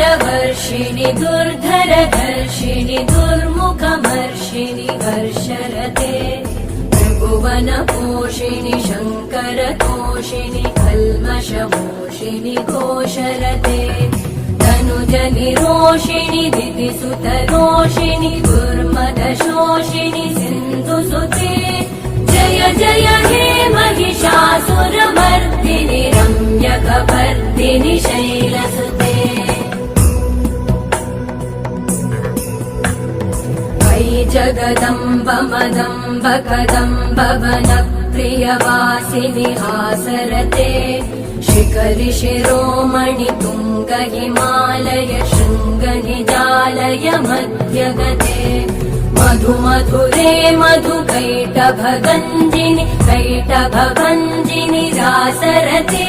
वर्षिणि दुर्धरधर्षिणि दुर्मुखमर्षिणि हर्षरते त्रिभुवनपोषिणि शङ्करतोषिणि कल्मषमोषिणि घोषरते तनुजनिरोषिणि दितिसुतरोषिणि दुर्मदशोषिणि सिन्धुसुते जय जय हे महिषासुरमर्दिनि रम्यकपर्दिनि शैलसुते वै जगदम्ब मदम्ब कदम्ब वनप्रियवासिनि हासरते शिखरि शिरोमणि तुङ्ग हिमालय शृङ्ग निजालय मध्यगते मधु मधुरे मधु कैटभगञ्जिनि रासरते।